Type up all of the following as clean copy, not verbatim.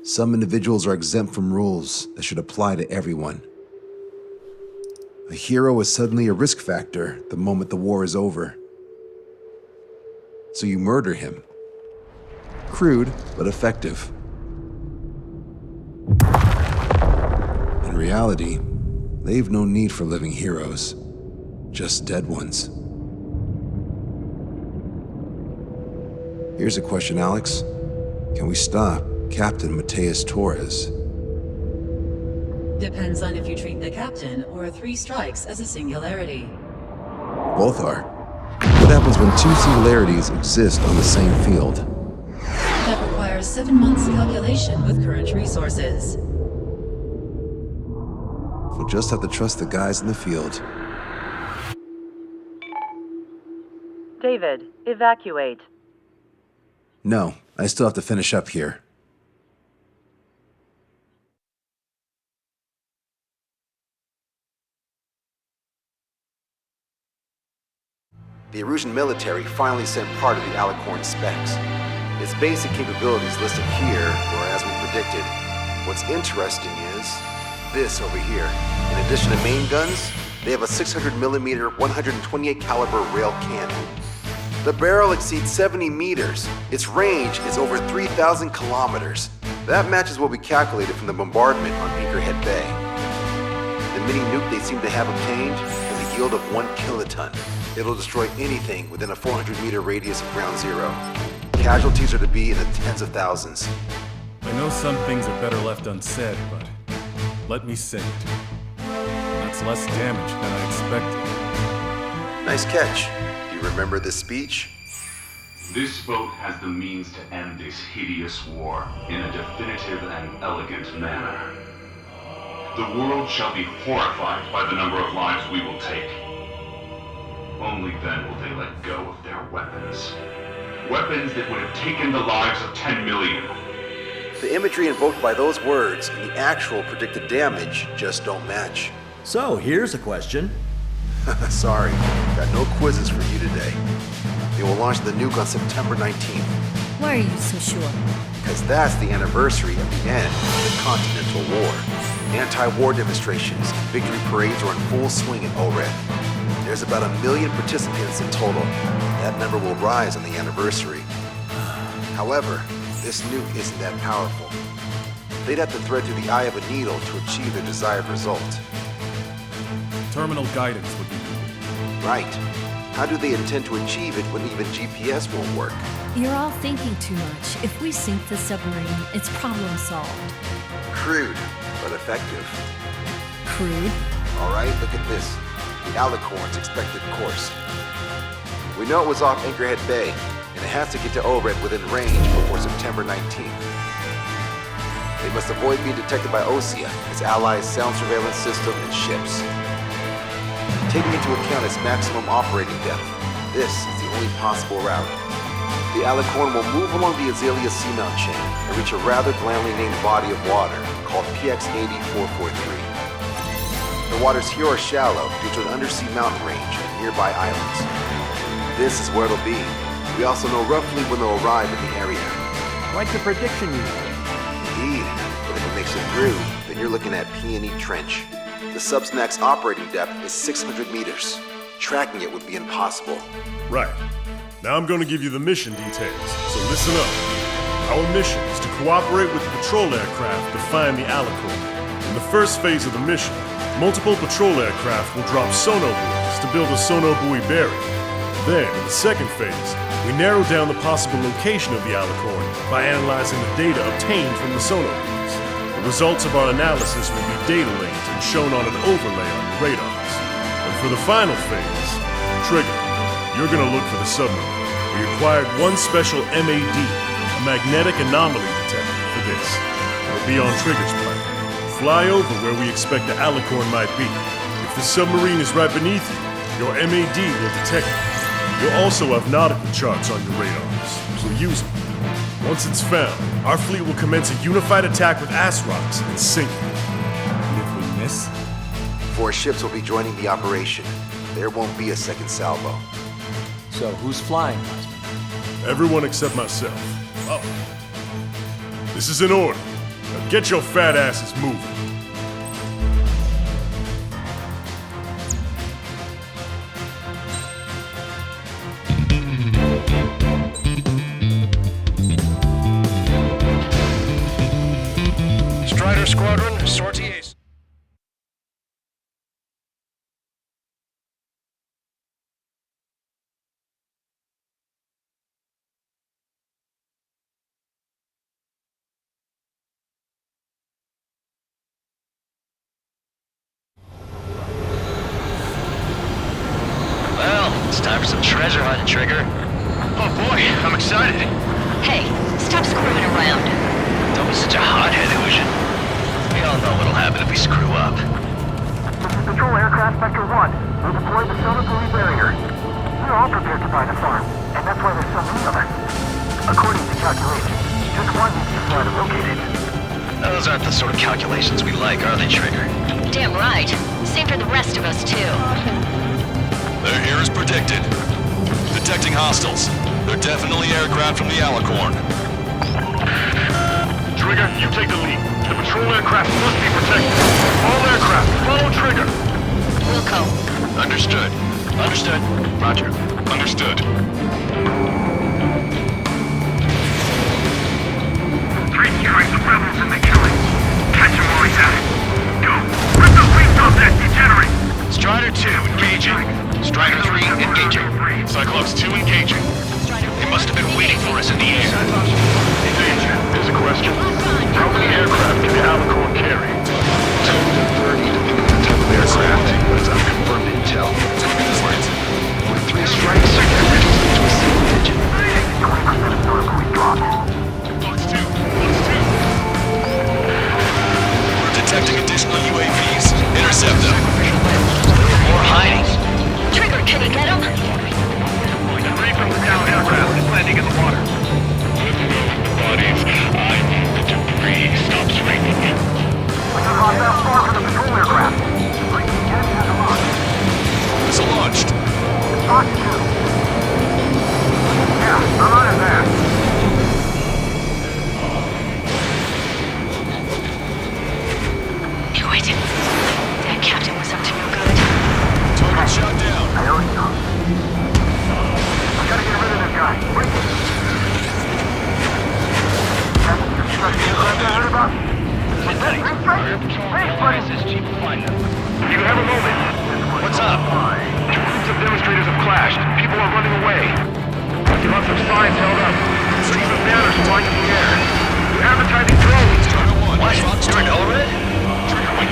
Some individuals are exempt from rules that should apply to everyone. A hero is suddenly a risk factor the moment the war is over. So you murder him. Crude, but effective. In reality, they've no need for living heroes, just dead ones. Here's a question, Alex. Can we stop Captain Mateus Torres? Depends on if you treat the captain or 3 strikes as a singularity. Both are. What happens when 2 singularities exist on the same field? That requires 7 months calculation with current resources. We'll just have to trust the guys in the field. David, evacuate. No, I still have to finish up here. The Erusian military finally sent part of the Alicorn specs. Its basic capabilities listed here were as we predicted. What's interesting is this over here. In addition to main guns, they have a 600mm 128 caliber rail cannon. The barrel exceeds 70 meters. Its range is over 3,000 kilometers. That matches what we calculated from the bombardment on Anchorhead Bay. The mini nuke they seem to have obtained has a yield of 1 kiloton. It'll destroy anything within a 400-meter radius of ground zero. Casualties are to be in the tens of thousands. I know some things are better left unsaid, but let me say it. That's less damage than I expected. Nice catch. Do you remember this speech? This vote has the means to end this hideous war in a definitive and elegant manner. The world shall be horrified by the number of lives we will take. Only then will they let go of their weapons. Weapons that would have taken the lives of 10 million. The imagery invoked by those words and the actual predicted damage just don't match. So, here's a question. Sorry, got no quizzes for you today. They will launch the nuke on September 19th. Why are you so sure? Because that's the anniversary of the end of the Continental War. Anti-war demonstrations and victory parades are in full swing in ORED. There's about 1 million participants in total. That number will rise on the anniversary. However, this nuke isn't that powerful. They'd have to thread through the eye of a needle to achieve their desired result. Terminal guidance would be needed. Right. How do they intend to achieve it when even GPS won't work? You're all thinking too much. If we sink the submarine, it's problem solved. Crude, but effective. Crude? All right, look at this. The Alicorn's expected course. We know it was off Anchorhead Bay, and it has to get to ORED within range before September 19th. They must avoid being detected by OSEA, its allies' sound surveillance system and ships. Taking into account its maximum operating depth, this is the only possible route. The Alicorn will move along the Azalea Seamount chain and reach a rather blandly named body of water called PX-80443. The waters here are shallow due to an undersea mountain range and nearby islands. This is where it'll be. We also know roughly when they'll arrive in the area. Quite the prediction you made. Indeed, but if it makes it through, then you're looking at P&E Trench. The sub's max operating depth is 600 meters. Tracking it would be impossible. Right. Now I'm going to give you the mission details, so listen up. Our mission is to cooperate with the patrol aircraft to find the Alicorn. In the first phase of the mission, multiple patrol aircraft will drop sonar buoys to build a sonar buoy bearing. Then, in the second phase, we narrow down the possible location of the Alicorn by analyzing the data obtained from the sonar buoys. The results of our analysis will be data linked and shown on an overlay on your radars. And for the final phase, Trigger, you're gonna look for the submarine. We acquired one special MAD, a magnetic anomaly detector, for this. It'll be on Trigger's plane. Fly over where we expect the Alicorn might be. If the submarine is right beneath you, your MAD will detect it. You'll also have nautical charts on your radars, so use them. Once it's found, our fleet will commence a unified attack with ass rocks and sink it. And if we miss? 4 ships will be joining the operation. There won't be a second salvo. So, who's flying, Wiseman? Everyone except myself. Oh. This is an order. Now get your fat asses moving. Strider Squadron, sortie ace. Well, it's time for some treasure hunting, Trigger. Oh boy, I'm excited. Hey, stop screwing around. Don't be such a hothead, Ocean. We all know what'll happen if we screw up. This is Patrol Aircraft Vector 1. We deployed the solar buoy barrier. We're all prepared to buy the farm, and that's why there's so many of us. According to calculations, just one needs to fly to locate it. Those aren't the sort of calculations we like, are they, Trigger? Damn right. Same for the rest of us, too. They're here as predicted. Detecting hostiles. They're definitely aircraft from the Alicorn. Trigger, you take the lead. The patrol aircraft must be protected. All aircraft, follow Trigger. Wilco. Understood. Understood. Roger. Understood. Three strikes of rebels in the killing. Catch him while he's at it. Go. Rip the wings off that degenerate. Strider 2, engaging. Strider 3, engaging. Cyclops 2, engaging. They must have been waiting for us in the air. Danger, here's a question. How many aircraft can the Alicorn carry? 2 to 30, depending on the type of aircraft, but it's unconfirmed intel. With 3 strikes, that reduces it to a single engine. 20% of solar buoy dropped. Box 2, Box 2. We're detecting additional UAVs. Intercept them. More hiding. Trigger, can you get him? 3 from the down aircraft is landing in the water. Bodies. The debris stops raining. We can lock that far for the patrol aircraft. Bring the enemy has a lock. Missile launched. Box 2. Yeah, I'm on it there. Knew it. That captain was up to no good. Target shot down. I already know. I gotta get rid of this guy. Quick. Captain, you see that aircraft I heard about? Ready. Thanks, buddy. You have a moment. What's up? 2 groups of demonstrators have clashed. People are running away. You have some signs held up. There's even banners flying in the air. You're advertising drones. Strider 1. What? Fox You're in 2. Elred?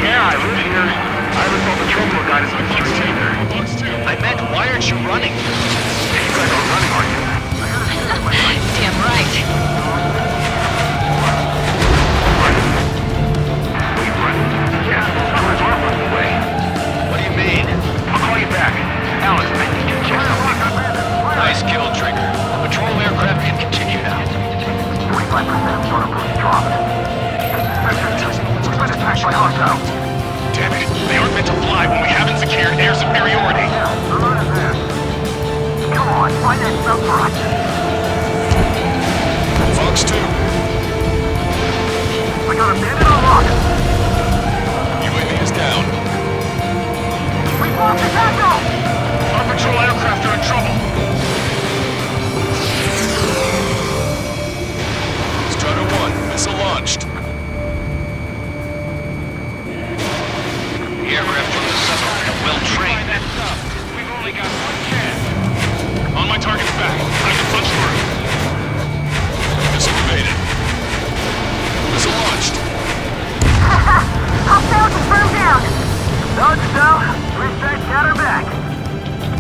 Yeah, I live here. I haven't thought the terminal guide is on the streets either. Fox 2. I meant, why aren't you running? You guys aren't running, are you? Damn right. Wait, run? Yeah, someone's running away. What do you mean? I'll call you back. Alex, I need you to check something. Nice kill, Trigger. The patrol aircraft can continue now. 25% of solar buoy dropped. We've been attacked by hostiles. Damn it. They aren't meant to fly when we haven't secured air superiority. Yeah, I'm on it there. Come on, find that stuff for us. Fox 2. We got a bandit on lock. UAV is down. We lost the tackle. Our patrol aircraft are in trouble. Strider 1. Missile launched. The aircraft from the submarine are well trained. We've only got 1 chance. On my target's back. I can punch through. Missile evaded. Missile launched. Hostile confirmed down. Dodge down. Respect, got her back.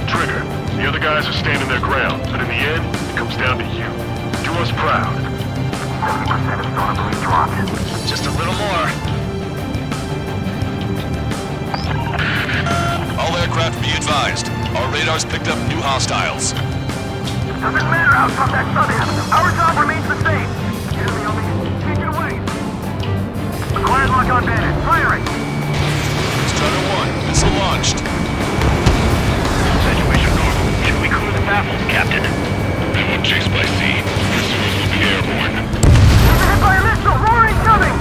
Trigger, the other guys are standing their ground, but in the end, it comes down to you. Do us proud. 70% of solar buoy dropped. Just a little more. All aircraft be advised. Our radars picked up new hostiles. Doesn't matter how tough that sub is. Our job remains the same. Enemy only take it away. Acquired lock on bandit. Firing. Strider 1. Missile launched. Situation normal. Should we clear the baffles, Captain? I'm on chase by sea. This will be airborne. We're hit by a missile. Roaring coming.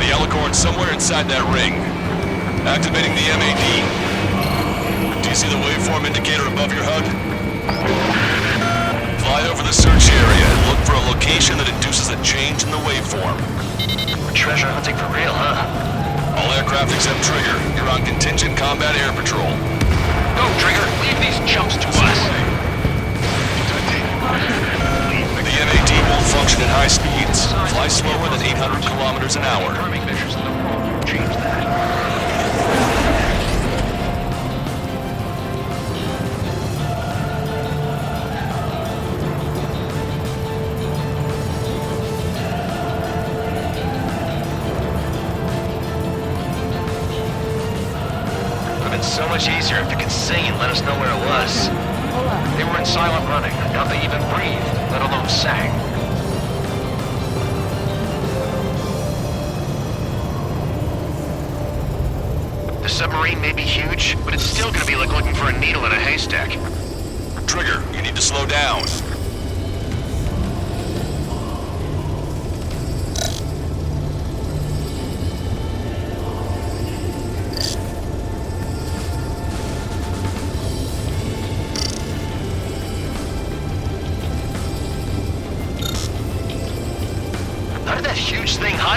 The Alicorn's somewhere inside that ring. Activating the MAD. Do you see the waveform indicator above your HUD? Fly over the search area and look for a location that induces a change in the waveform. We're treasure hunting for real, huh? All aircraft except Trigger, you're on contingent combat air patrol. Go, Trigger! Leave these chumps to us! The MAD won't function at high speeds. Fly slower than 800 kilometers an hour. Measures in the world change that. So much easier if they could sing and let us know where it was. They were in silent running. Now they even breathed, let alone sang. The submarine may be huge, but it's still gonna be like looking for a needle in a haystack. Trigger, you need to slow down.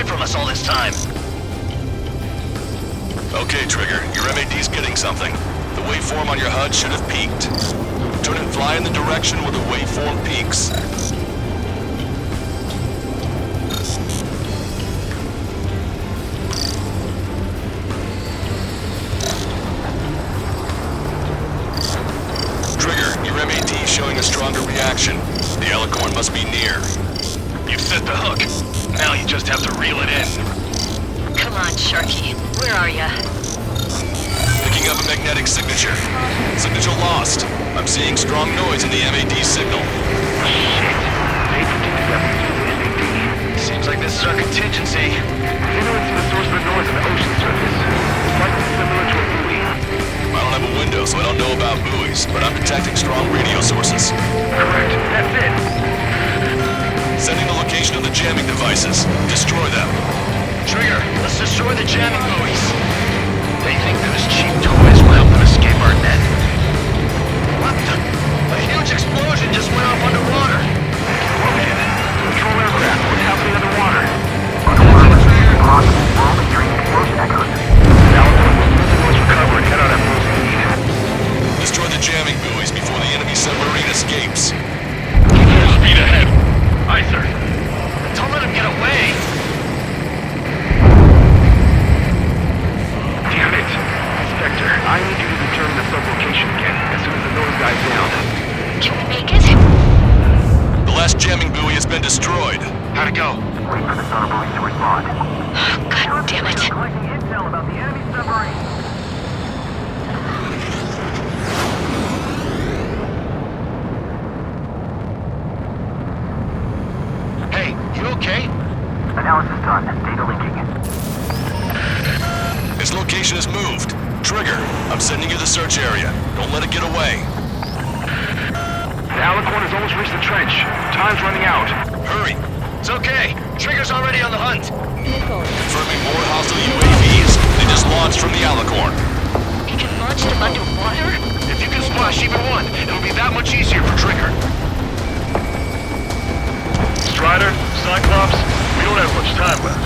From us all this time. Okay, Trigger, your MAD's getting something. The waveform on your HUD should have peaked. Turn and fly in the direction where the waveform peaks. Trigger, your MAD's showing a stronger reaction. The Alicorn must be near. You've set the hook. Now you just have to reel it in. Come on, Sharky. Where are ya? Picking up a magnetic signature. Signature lost. I'm seeing strong noise in the MAD signal. Seems like this is our contingency. They know it's the source of the noise on the ocean surface. It's likely similar to a buoy. I don't have a window, so I don't know about buoys, but I'm detecting strong radio sources. Correct. That's it. Sending the location of the jamming devices. Destroy them. Trigger, let's destroy the jamming buoys. They think those cheap toys will help them escape our net. What the? A huge explosion just went off underwater. Explosion? Control aircraft. What's happening underwater? Underwater, we're only hearing explosion echoes. Alicorn will soon the noise recover and head out at full speed. Destroy the jamming buoys before the enemy submarine escapes. Full speed ahead. Aye, sir. Don't let him get away! Damn it! Inspector, I need you to determine the sublocation again as soon as the noise dies down. Can we make it? The last jamming buoy has been destroyed. How'd it go? Wait for the sonar buoys to respond. God damn it. Collecting intel about the enemy submarine. Okay? Analysis done. Data linking. Its location has moved. Trigger, I'm sending you the search area. Don't let it get away. The Alicorn has almost reached the trench. Time's running out. Hurry. It's okay. Trigger's already on the hunt. Confirming more hostile UAVs. They just launched from the Alicorn. You can launch them underwater? If you can splash even one, it'll be that much easier for Trigger. Strider, Cyclops, we don't have much time left.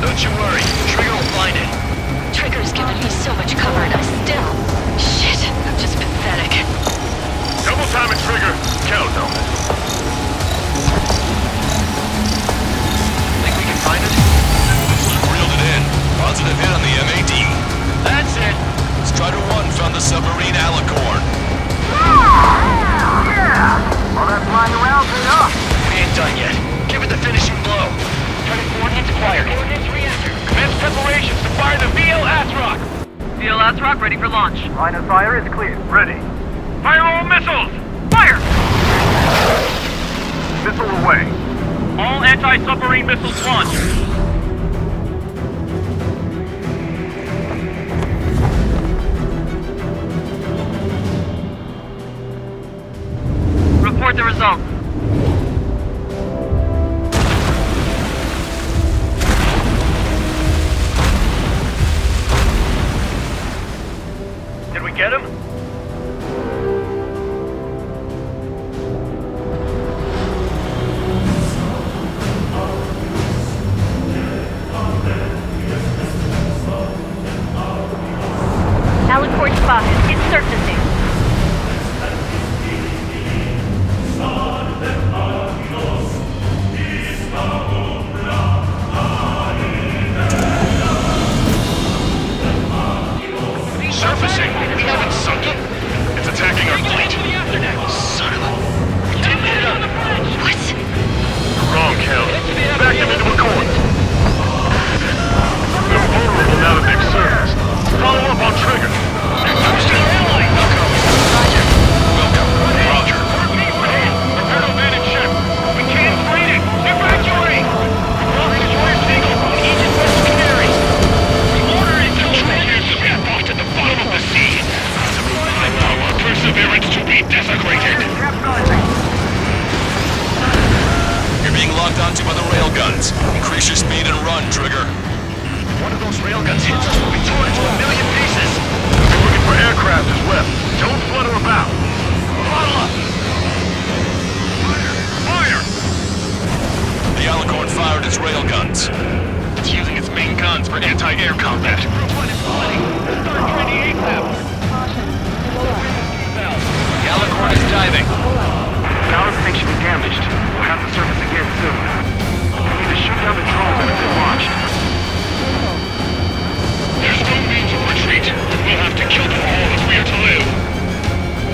Don't you worry. Trigger will find it. Trigger's given me so much cover and I'm still... Shit, I'm just pathetic. Double time it, Trigger. Count, Helmet. Think we can find it? Reeled it in. Positive hit on the MAD. That's it. Strider 1 found the submarine Alicorn. Yeah! All that flying around paid off. We ain't done yet. Give it the finishing blow. Turning coordinates acquired. Coordinates re-entered. Commence preparations to fire the VL Atrox. VL Atrox ready for launch. Line of fire is clear. Ready. Fire all missiles! Fire! Missile away. All anti-submarine missiles launched. Report the results. we get him? Alicorn spotted. It's surfacing. Surfacing? We haven't sunk it. It's attacking our fleet. Son of a... We didn't hit it up. What? Wrong, Cal. Back them into a corner. They're vulnerable now that they've surfaced. Follow up on trigger. Toasting ally. Welcome. Roger. Prepare to abandon ship. We can't fight it. Evacuate. Cross destroyer single on Aegis West Canary. The order is control units to be docked at the bottom of the sea. High power perseverance to be desecrated. You're being locked onto by the railguns. Increase your speed and run, Trigger. One of those railguns hits us, we'll be torn into a million pieces. We're looking for aircraft as well. Don't flutter about. Bottle up. Fire! The Alicorn fired its railguns. It's using its main guns for anti-air combat. Group 1 is flooding. Start training ASAP. The Alicorn is diving. Power tank should be damaged. We'll have to surface again soon. We need to shoot down the drones that have been launched. There's no means of retreat. We'll have to kill them all if we are to live.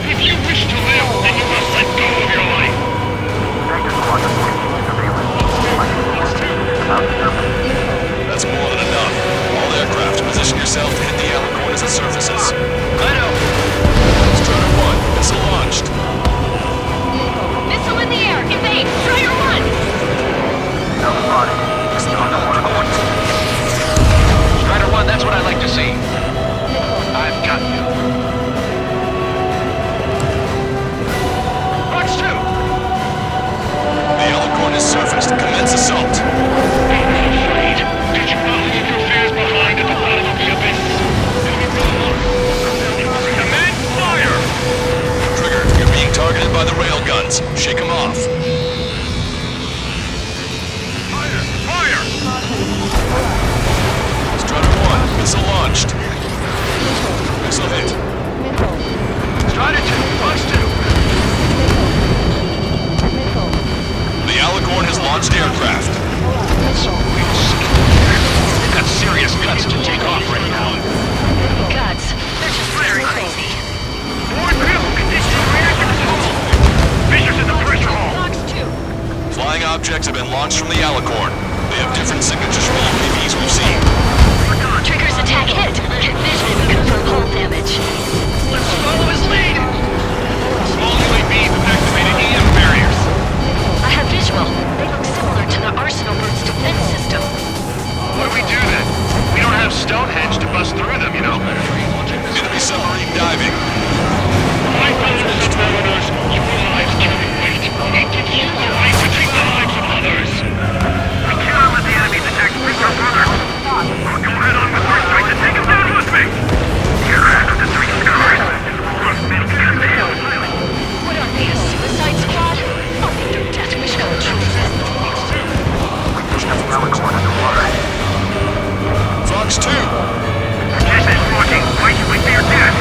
If you wish to live, then you must let go of your life. That's more than enough. All aircraft, position yourself to hit the Alicorn as it surfaces. I know. Strider 1, missile launched. Missile in the air. Evade. Strider 1. Strider 1, that's what I like to see. I've got you. Watch 2! The Alicorn is surfaced. Commence assault. Did you not leave your fears behind at the bottom of the abyss? Command fire! Trigger, you're being targeted by the railguns. Shake them off. Fire! Fire! Strider 1, missile launched. Missile hit. Strider 2, Fox 2. The Alicorn has launched aircraft. They've got serious guts to take off right now. Guts. They're just very crazy. More critical condition reactor disposal. Fissures in the pressure hull. Fox 2. Flying objects have been launched from the Alicorn. They have different signatures from all UAVs we've seen. Trigger's attack hit. Vision confirm hull damage. Let's follow his lead. Small UAVs have activated EM barriers. I have visual. They look similar to the Arsenal Bird's defense system. What do we do then? We don't have Stonehenge to bust through them, you know. Enemy submarine diving. My fellow submariners, your lives carry weight. It gives you the right to take the lives of others. We cannot let the enemy detect our brother. We'll go head on with our strike to take him down with me. You're after the 3 scars. What are they, a suicide squad? I'll make their death wish come true. Fox 2. This is working. Wait till we see your death.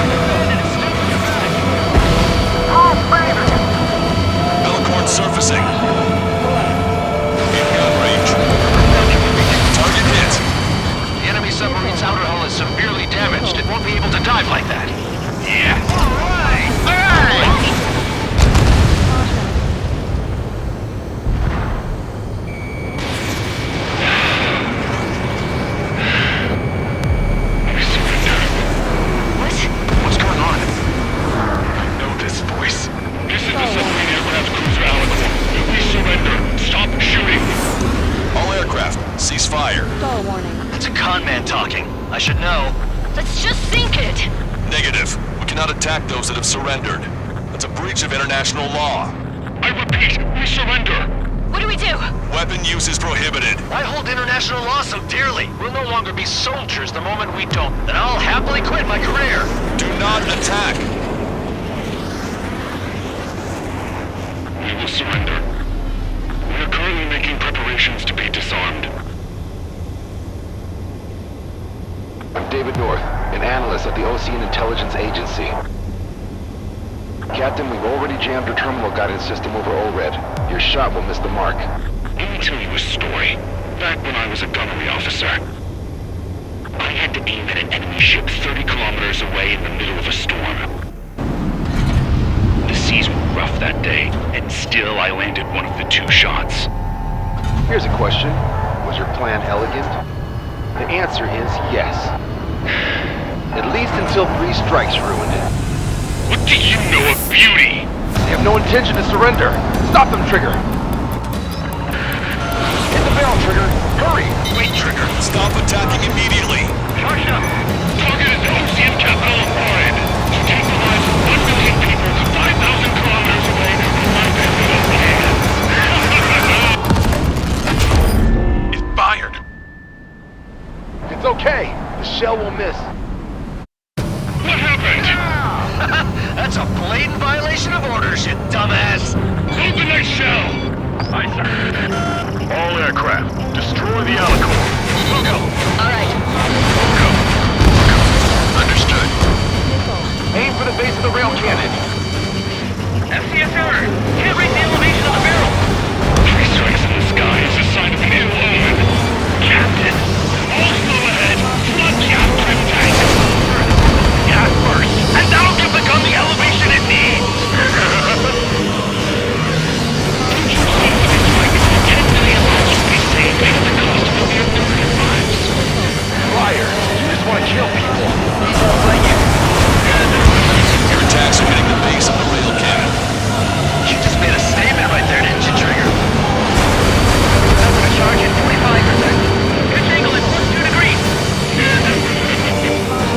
Alicorn surfacing. In gun range. Target hit. The enemy submarine's outer hull is severely damaged. It won't be able to dive like that. Yeah. All right. What's going on? I know this voice. This is the submarine aircraft cruiser Alicorn. We surrender. Stop shooting. All aircraft, cease fire. It's a con man talking. I should know. Let's just sink it. Negative. We cannot attack those that have surrendered. That's a breach of international law. I repeat, we surrender. What do we do? Weapon use is prohibited. I hold international law so dearly. We'll no longer be soldiers the moment we don't. Then I'll happily quit my career. Do not attack. We will surrender. We are currently making preparations to be disarmed. I'm David North, an analyst at the Ocean Intelligence Agency. Captain, we've already jammed your terminal guidance system over ORED. Your shot will miss the mark. Let me tell you a story. Back when I was a gunnery officer, I had to aim at an enemy ship 30 kilometers away in the middle of a storm. The seas were rough that day, and still I landed one of the 2 shots. Here's a question. Was your plan elegant? The answer is yes. At least until 3 strikes ruined it. What do you know of beauty? They have no intention to surrender. Stop them, Trigger! Hit the barrel, Trigger! Hurry! Wait, Trigger. Stop attacking immediately. Charge up! Target is the Ocean capital of Torres. To take the lives of 1 million people 5,000 kilometers away from my bit of land. It fired. It's okay. The shell will miss. What happened? That's a blatant violation of orders, you dumbass. Load the next shell! Aye, sir. All aircraft, destroy the Alicorn. Go. All right. Go. Understood. Aim for the base of the rail cannon. FCSR! Can't reach the elevation of the barrel! 3 strikes in the sky is a sign of an ill omen. Captain, all slow ahead. Flood gas trim tank. Gas burst, and that'll give the gun the elevation it needs. Don't you see what it's like? 10 million lives will be saved at the cost of a mere million lives. Liar! You just want to kill people. He won't let you. Your attacks are hitting the base of the rail cannon. You just made a statement right there, didn't you, Trigger? I'm gonna charge at 45%. Pitch angle at +2 degrees.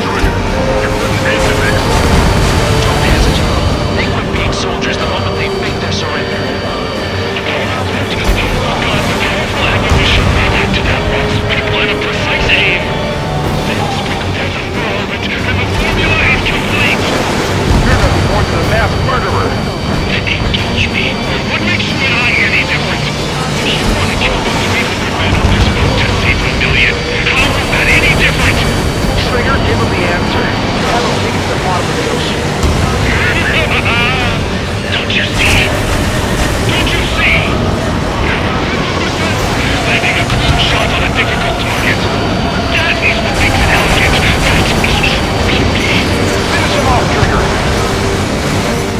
Don't hesitate. They quit being soldiers the moment they make their surrender. Powerful ammunition to that box people in a precise aim. Then sprinkle down the ferment, and the formula is complete. You're nothing more than a mass murderer. Engage me. What makes you and I any different? If you want to kill the 300 men on this boat to save a million, how is that any different? Trigger, give him the answer. Have him take it to the bottom of the ocean. Don't you see? Don't you see? Landing a clean shot on a difficult target. That is what makes it elegant. That is true beauty. Finish him off, Trigger.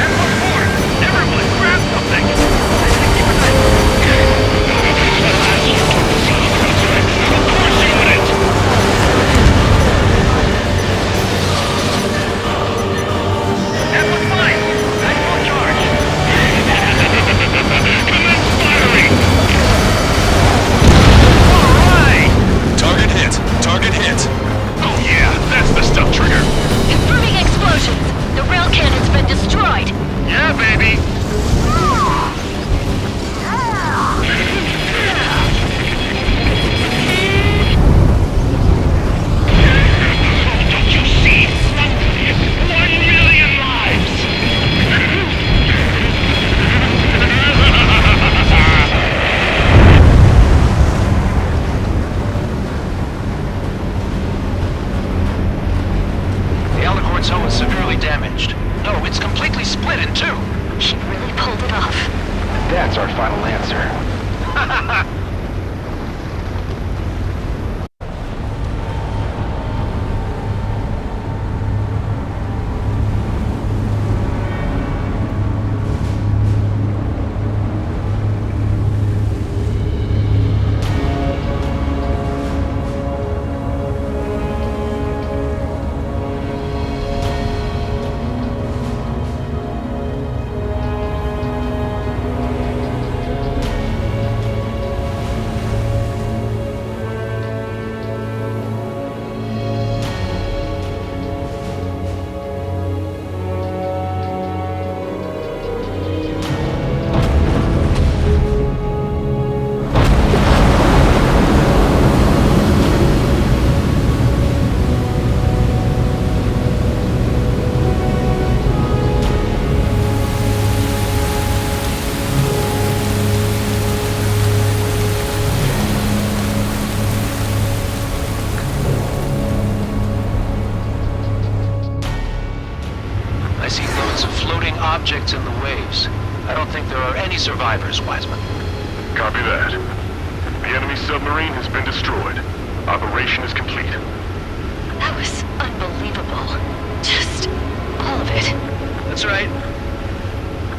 And what's more, everyone grab something! Of course you wouldn't. That was mine! I full charge! Commence firing. Alright! Target hit. Target hit. Oh yeah, that's the stuff, Trigger. Confirming explosions. The rail cannon's been destroyed. Yeah, baby. Don't you see? 1 million lives! The Alicorn's hull is severely damaged. No, it's completely split in 2. She really pulled it off. That's our final answer. I see loads of floating objects in the waves. I don't think there are any survivors, Wiseman. Copy that. The enemy submarine has been destroyed. Operation is complete. That was unbelievable. Just all of it. That's right.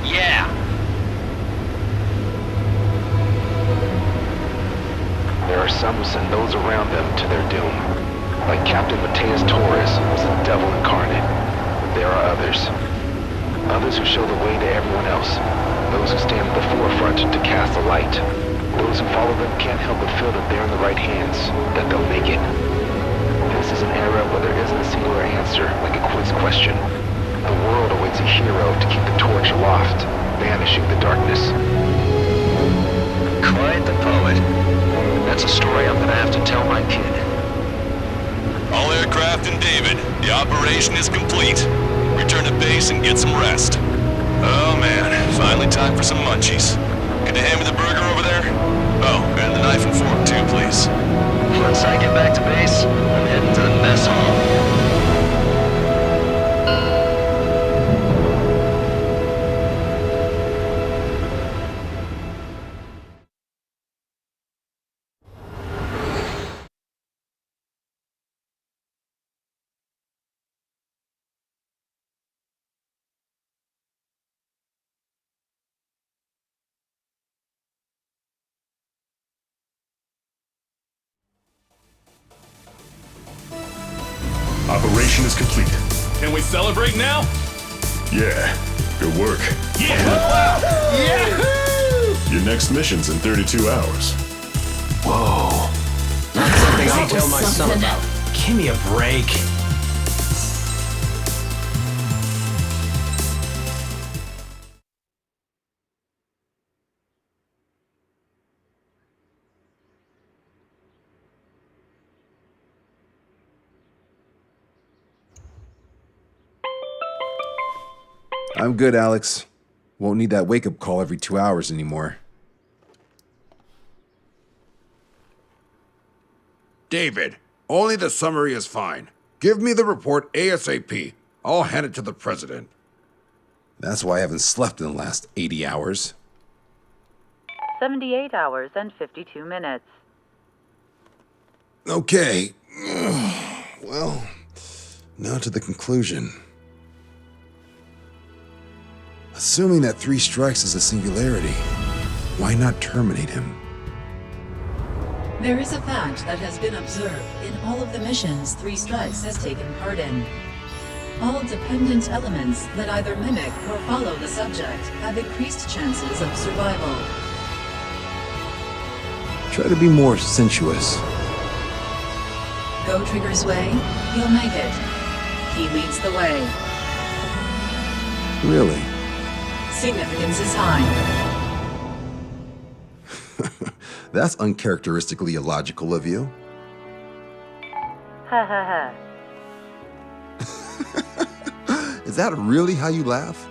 Yeah. There are some who send those around them to their doom. Like Captain Mateus Torres was the devil incarnate. There are others. Others who show the way to everyone else. Those who stand at the forefront to cast a light. Those who follow them can't help but feel that they're in the right hands, that they'll make it. This is an era where there isn't a singular answer, like a quiz question. The world awaits a hero to keep the torch aloft, banishing the darkness. Quite the poet. That's a story I'm gonna have to tell my kid. All aircraft in David, the operation is complete. Return to base and get some rest. Oh man, finally time for some munchies. Can you hand me the burger over there? Oh, and the knife and fork too, please. Once I get back to base, I'm heading to the mess hall. Operation is complete. Can we celebrate now? Yeah, good work. Yeah! Yahoo! Your next mission's in 32 hours. Whoa. Not something I'll tell my son about. Give me a break. I'm good, Alex. Won't need that wake-up call every 2 hours anymore. David, only the summary is fine. Give me the report ASAP. I'll hand it to the president. That's why I haven't slept in the last 80 hours. 78 hours and 52 minutes. Okay. Well, now to the conclusion. Assuming that 3 strikes is a singularity, why not terminate him? There is a fact that has been observed in all of the missions 3 Strikes has taken part in. All dependent elements that either mimic or follow the subject have increased chances of survival. Try to be more sensuous. Go Trigger's way, you'll make it. He leads the way. Really? Significance is high. That's uncharacteristically illogical of you. Ha ha ha. Is that really how you laugh?